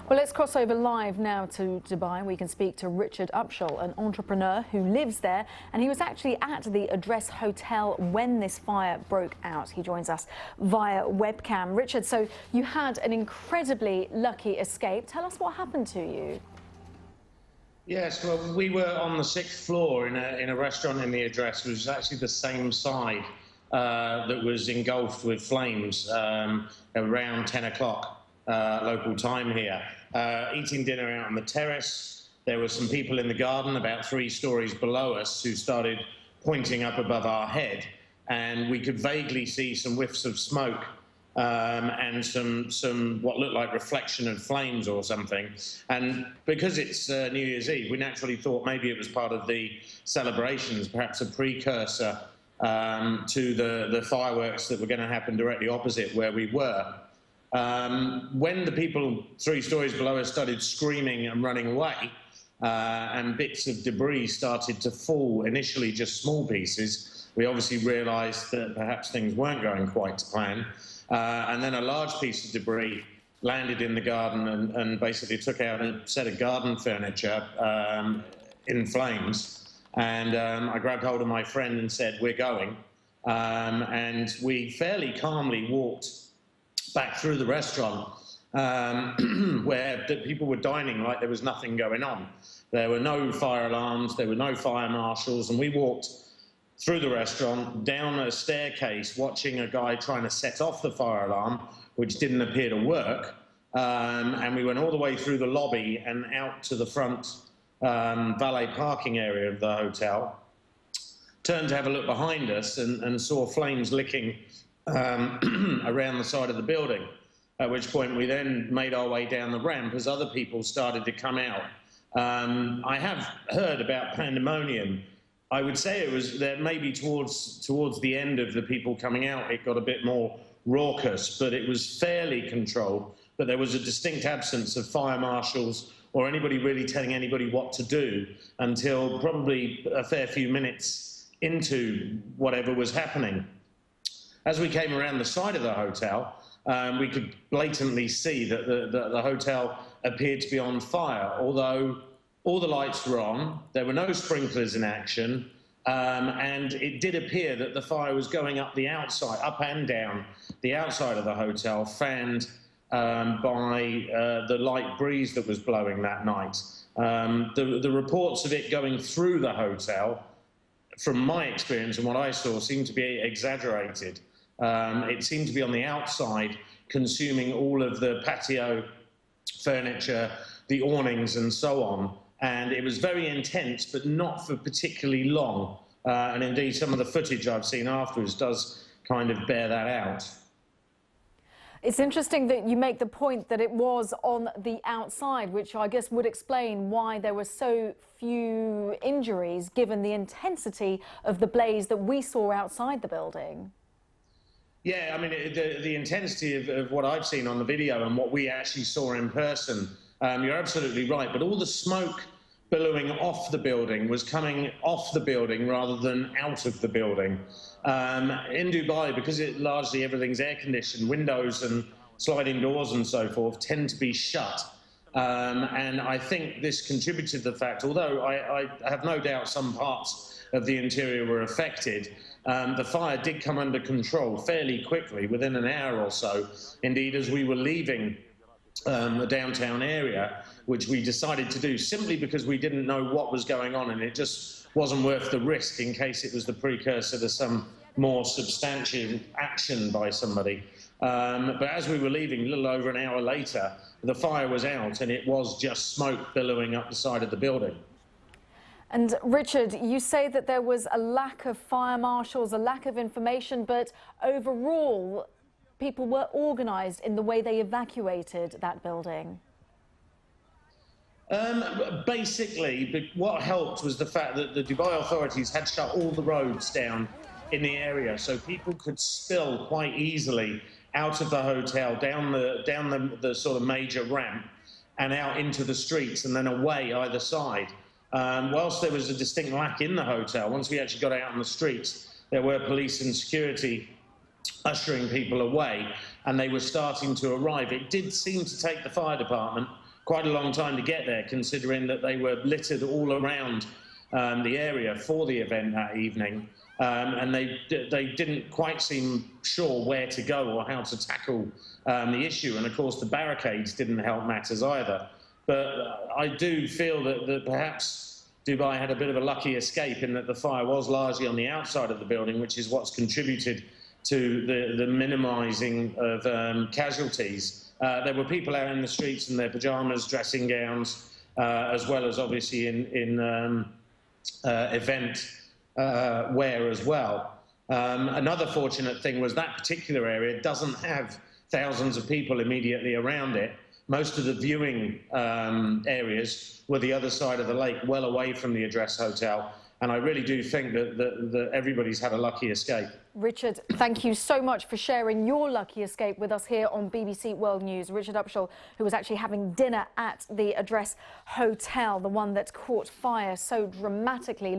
Well, let's cross over live now to Dubai. We can speak to Richard Upshall, an entrepreneur who lives there, and he was actually at the Address Hotel when this fire broke out. He joins us via webcam. Richard, so you had an incredibly lucky escape. Tell us what happened to you. Yes, well, we were on the 6th floor in a restaurant in the Address, which was actually the same side that was engulfed with flames around 10 o'clock local time here. Eating dinner out on the terrace. There were some people in the garden about 3 stories below us who started pointing up above our head, and we could vaguely see some whiffs of smoke and some what looked like reflection of flames or something. And because it's New Year's Eve, we naturally thought maybe it was part of the celebrations, perhaps a precursor to the fireworks that were going to happen directly opposite where we were. When the people 3 stories below us started screaming and running away, and bits of debris started to fall, initially just small pieces, we obviously realised that perhaps things weren't going quite to plan. And then a large piece of debris landed in the garden and basically took out a set of garden furniture in flames. And I grabbed hold of my friend and said, "We're going." And we fairly calmly walked back through the restaurant where the people were dining like there was nothing going on. There were no fire alarms, there were no fire marshals, and we walked through the restaurant, down a staircase, watching a guy trying to set off the fire alarm, which didn't appear to work. And we went all the way through the lobby and out to the front valet parking area of the hotel. Turned to have a look behind us and saw flames licking around the side of the building, at which point we then made our way down the ramp as other people started to come out. I have heard about pandemonium. I would say it was that maybe towards the end of the people coming out, it got a bit more raucous, but it was fairly controlled. But there was a distinct absence of fire marshals or anybody really telling anybody what to do until probably a fair few minutes into whatever was happening. As we came around the side of the hotel, we could blatantly see that the hotel appeared to be on fire, although all the lights were on, there were no sprinklers in action, and it did appear that the fire was going up the outside, up and down the outside of the hotel, fanned by the light breeze that was blowing that night. The reports of it going through the hotel, from my experience and what I saw, seemed to be exaggerated. It seemed to be on the outside, consuming all of the patio furniture, the awnings and so on. And it was very intense, but not for particularly long. And indeed, some of the footage I've seen afterwards does kind of bear that out. It's interesting that you make the point that it was on the outside, which I guess would explain why there were so few injuries, given the intensity of the blaze that we saw outside the building. Yeah, I mean, the intensity of what I've seen on the video and what we actually saw in person, you're absolutely right. But all the smoke billowing off the building was coming off the building rather than out of the building. In Dubai, because largely everything's air-conditioned, windows and sliding doors and so forth tend to be shut. And I think this contributed to the fact, although I have no doubt some parts of the interior were affected, the fire did come under control fairly quickly, within an hour or so. Indeed, as we were leaving the downtown area, which we decided to do simply because we didn't know what was going on, and it just wasn't worth the risk in case it was the precursor to some more substantial action by somebody. But as we were leaving, a little over an hour later, the fire was out and it was just smoke billowing up the side of the building. And Richard, you say that there was a lack of fire marshals, a lack of information, but overall, people were organised in the way they evacuated that building. Basically, what helped was the fact that the Dubai authorities had shut all the roads down in the area, so people could spill quite easily out of the hotel, down the sort of major ramp, and out into the streets, and then away either side. Whilst there was a distinct lack in the hotel, once we actually got out on the streets, there were police and security ushering people away, and they were starting to arrive. It did seem to take the fire department quite a long time to get there, considering that they were littered all around the area for the event that evening. And they didn't quite seem sure where to go or how to tackle the issue. And of course, the barricades didn't help matters either. But I do feel that perhaps Dubai had a bit of a lucky escape in that the fire was largely on the outside of the building, which is what's contributed to the minimising of casualties. There were people out in the streets in their pyjamas, dressing gowns, as well as obviously in event wear as well. Another fortunate thing was that particular area doesn't have thousands of people immediately around it. Most of the viewing areas were the other side of the lake, well away from the Address Hotel. And I really do think that everybody's had a lucky escape. Richard, thank you so much for sharing your lucky escape with us here on BBC World News. Richard Upshall, who was actually having dinner at the Address Hotel, the one that caught fire so dramatically.